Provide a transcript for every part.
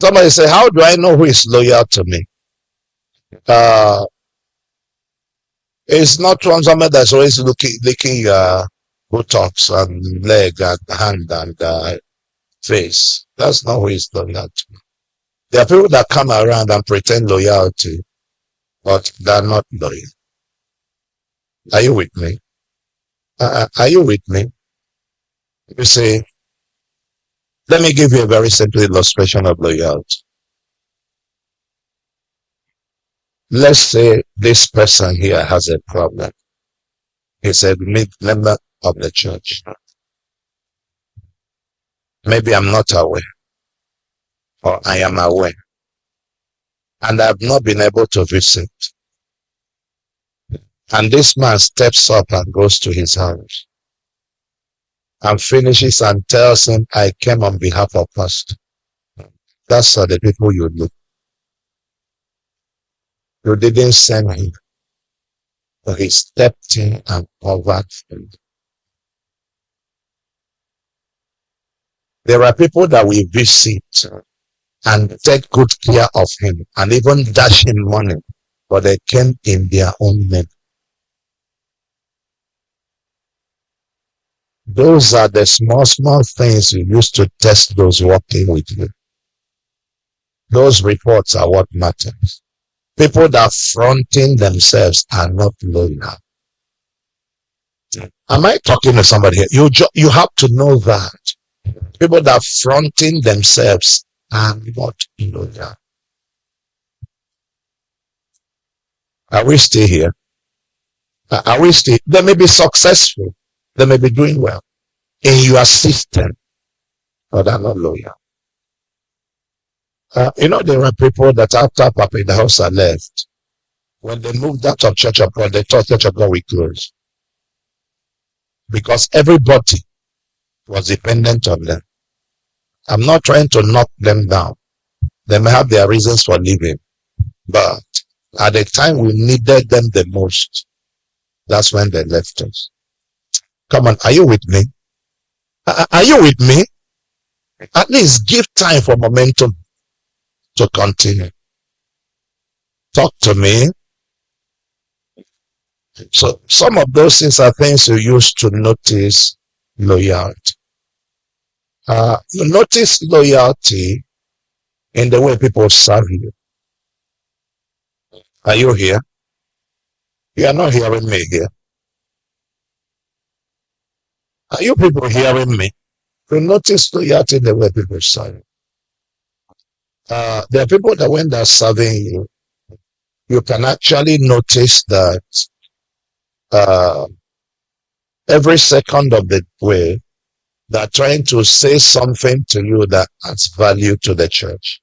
Somebody say, how do I know who is loyal to me? It's not one somebody that's always licking your buttocks and leg and hand and face. That's not who is loyal to me. There are people that come around and pretend loyalty, but they're not loyal. Are you with me? Are you with me? You see, let me give you a very simple illustration of loyalty. Let's say this person here has a problem. He's a member of the church. Maybe I'm not aware, or I am aware, and I've not been able to visit. And this man steps up and goes to his house and finishes and tells him, I came on behalf of Pastor. That's the people you look. You didn't send him, but he stepped in and covered him. There are people that we visit and take good care of him and even dash him money, but they came in their own name. Those are the small things you use to test those working with you. Those reports are what matters. People that fronting themselves are not loyal. Am I talking to somebody here? You have to know that. People that fronting themselves are not loyal. Are we still here? Are we still? They may be successful. They may be doing well in your system, but they're not loyal. There are people that after Papa in the house are left, when they moved out of Church of God, they thought Church of God will close. Because everybody was dependent on them. I'm not trying to knock them down. They may have their reasons for leaving. But at the time we needed them the most, that's when they left us. Come on, are you with me? Are you with me? At least give time for momentum to continue. Talk to me. So some of those things are things you use to notice loyalty. You notice loyalty in the way people serve you. Are you here? You are not hearing me here. Are you people hearing me? You notice loyalty in the way people serve you. There are people that when they're serving you, you can actually notice that every second of the way, they're trying to say something to you that adds value to the church.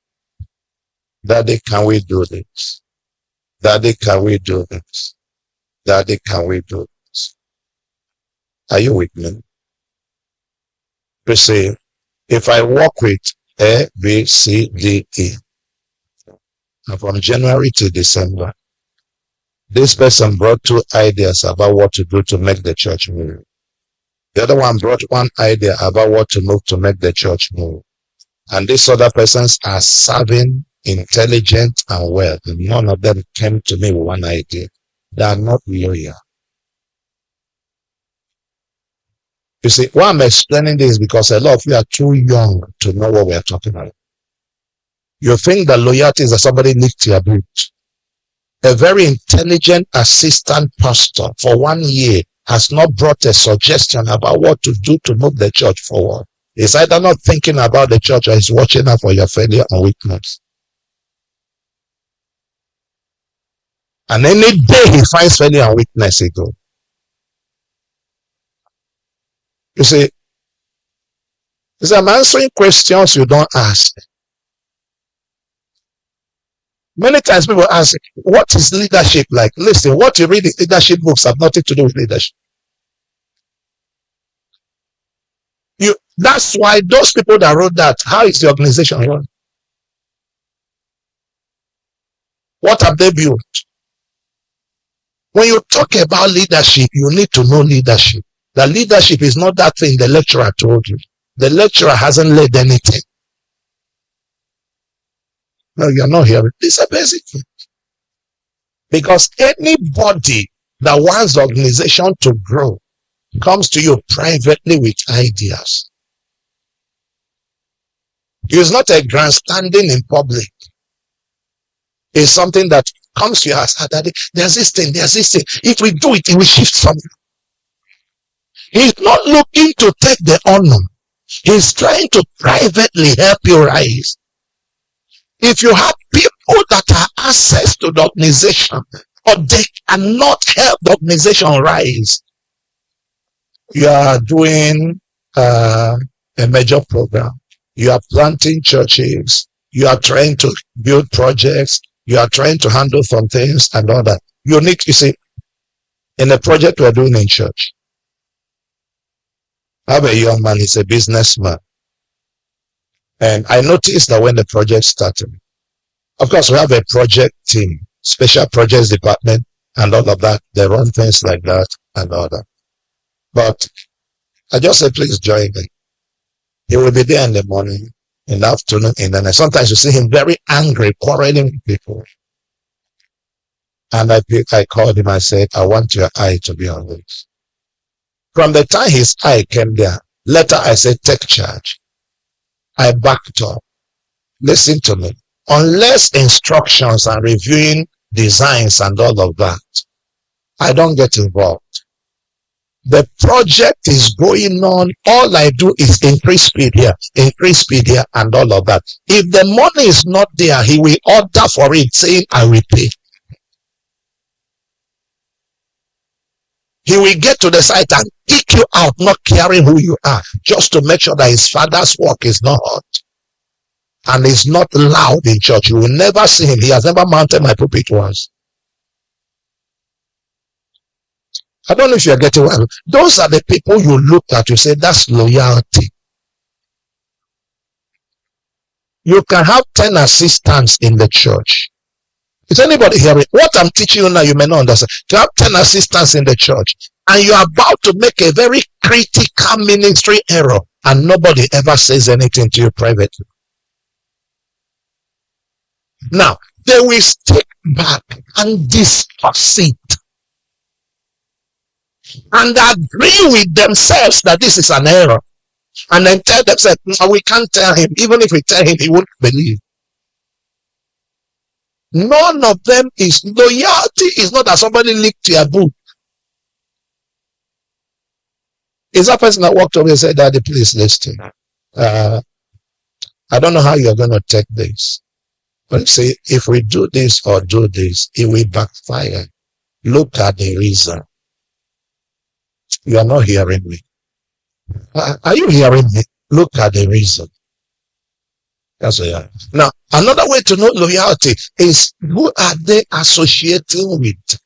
Daddy, can we do this? Daddy, can we do this? Daddy, can we do this? Are you with me? You see, if I work with A, B, C, D, E, and from January to December, this person brought 2 ideas about what to do to make the church move. The other one brought 1 idea about what to move to make the church move. And these other persons are serving, intelligent, and well. And none of them came to me with 1 idea. They are not loyal. You see, why I'm explaining this is because a lot of you are too young to know what we are talking about. You think that loyalty is that somebody licked your boot. A very intelligent assistant pastor for 1 year has not brought a suggestion about what to do to move the church forward. He's either not thinking about the church or he's watching out for your failure and weakness. And any day he finds failure and weakness, he goes. You see, I'm answering questions you don't ask. Many times people ask, what is leadership like? Listen, what you read in leadership books have nothing to do with leadership. That's why those people that wrote that, how is the organization run? What have they built? When you talk about leadership, you need to know leadership. That leadership is not that thing the lecturer told you. The lecturer hasn't led anything. No, you're not hearing. It's a basic thing. Because anybody that wants the organization to grow comes to you privately with ideas. It's not a grandstanding in public. It's something that comes to your house. Daddy, there's this thing. If we do it, it will shift something. He's not looking to take the honor. He's trying to privately help you rise. If you have people that have access to the organization, or they cannot help the organization rise, you are doing a major program. You are planting churches. You are trying to build projects. You are trying to handle some things and all that. You see, in a project we're doing in church, I have a young man, he's a businessman. And I noticed that when the project started, of course, we have a project team, special projects department, and all of that. They run things like that and all that. But I just said, please join me. He will be there in the morning, in the afternoon, in the night. Sometimes you see him very angry, quarreling with people. And I called him, I said, I want your eye to be on this. From the time his eye came there, later I said, take charge. I backed up. Listen to me. Unless instructions and reviewing designs and all of that, I don't get involved. The project is going on. All I do is increase speed here, and all of that. If the money is not there, he will order for it, saying, I will pay. He will get to the site and kick you out, not caring who you are, just to make sure that his father's work is not hot and is not loud in church. You will never see him. He has never mounted my pulpit once. I don't know if you're getting well. Those are the people you look at, you say, that's loyalty. You can have 10 assistants in the church. Is anybody hearing? What I'm teaching you now, you may not understand. To have 10 assistants in the church, and you're about to make a very critical ministry error, and nobody ever says anything to you privately. Now, they will stick back and discuss it, and agree with themselves that this is an error, and then tell themselves, no, we can't tell him. Even if we tell him, he won't believe. None of them is loyalty. Is not that somebody licked your book. Is that person that walked over and said, Daddy, please listen. I don't know how you're going to take this. But say, if we do this or do this, it will backfire. Look at the reason. You are not hearing me. Are you hearing me? Look at the reason. That's what you are. Now, another way to know loyalty is, who are they associating with?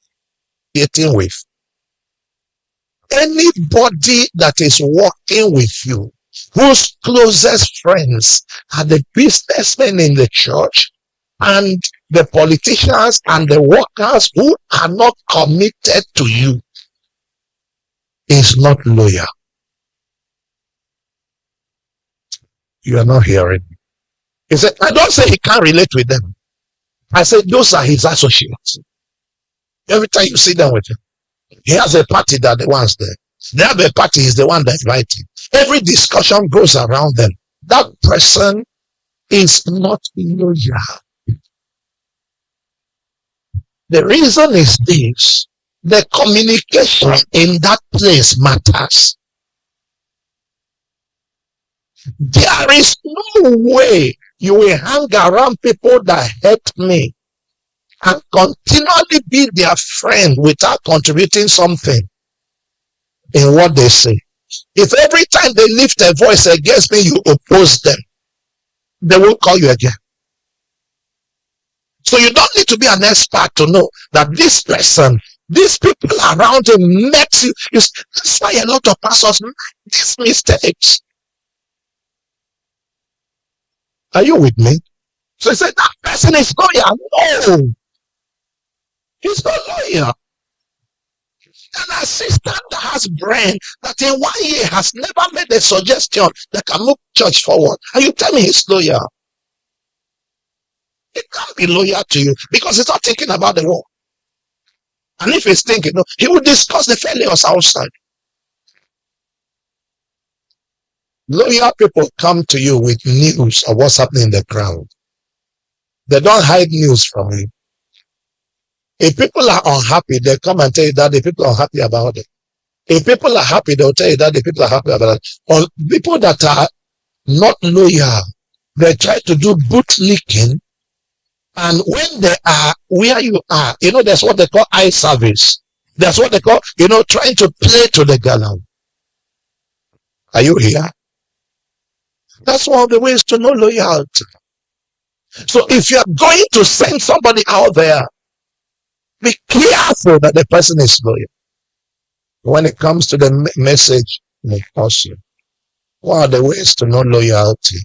Anybody that is working with you, whose closest friends are the businessmen in the church and the politicians and the workers who are not committed to you, is not loyal. You are not hearing me. He said, I don't say he can't relate with them. I said, those are his associates. Every time you sit down with him, he has a party that the one's there. They have a party, he's the one that invited. Every discussion goes around them. That person is not loyal. The reason is this: the communication in that place matters. There is no way you will hang around people that hate me and continually be their friend without contributing something in what they say. If every time they lift a voice against me, you oppose them, they won't call you again. So you don't need to be an expert to know that this person, these people around him makes you. That's why a lot of pastors make these mistakes. Are you with me? So he said, that person is loyal. No, he's not loyal. An assistant that has brain, that in 1 year has never made a suggestion that can move church forward, and you tell me he's loyal. It be loyal to you because he's not thinking about the war. And if he's thinking, no, he will discuss the failures outside. Loyal people come to you with news of what's happening in the crowd. They don't hide news from you. If people are unhappy, they come and tell you that the people are unhappy about it. If people are happy, they'll tell you that the people are happy about it. Or people that are not loyal, they try to do bootlicking. And when they are where you are, that's what they call eye service. That's what they call, trying to play to the gallant. Are you here? That's one of the ways to know loyalty. So if you are going to send somebody out there, be careful that the person is loyal. When it comes to the message, also, one of the ways to know loyalty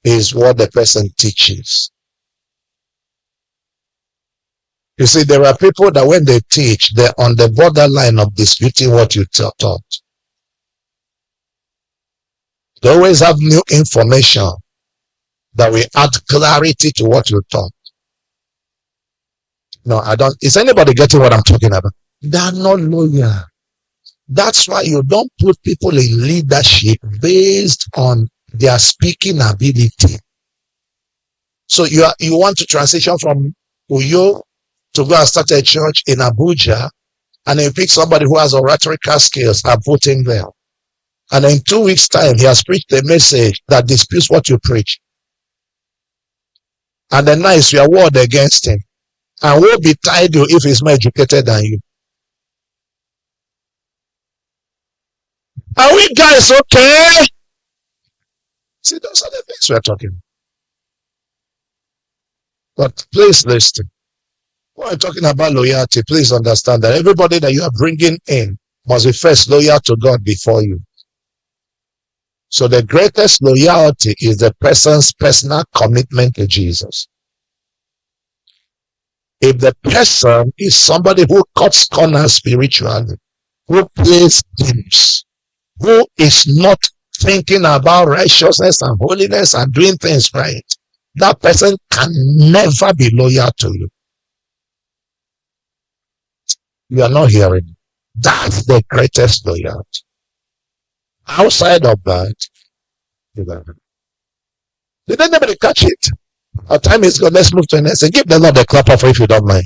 is what the person teaches. You see, there are people that when they teach, they're on the borderline of disputing what you taught. They always have new information that will add clarity to what you taught. No, I don't. Is anybody getting what I'm talking about? They are not loyal. That's why you don't put people in leadership based on their speaking ability. So you want to transition from Uyo to go and start a church in Abuja, and you pick somebody who has oratorical skills and put him there. And in 2 weeks' time, he has preached a message that disputes what you preach. And then now it's your word against him. And will betide you if he's more educated than you. Are we guys okay? See, those are the things we're talking about. But please listen. When I'm talking about loyalty, please understand that everybody that you are bringing in must be first loyal to God before you. So the greatest loyalty is the person's personal commitment to Jesus. If the person is somebody who cuts corners spiritually, who plays games, who is not thinking about righteousness and holiness and doing things right, that person can never be loyal to you. You are not hearing. That's the greatest loyalty. Outside of that, did anybody catch it? Our time is gone. Let's move to the next and give the Lord a clap off if you don't mind.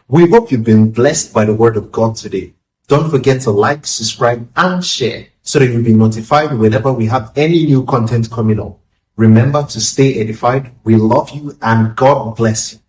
We hope you've been blessed by the word of God today. Don't forget to like, subscribe, and share so that you'll be notified whenever we have any new content coming up. Remember to stay edified. We love you and God bless you.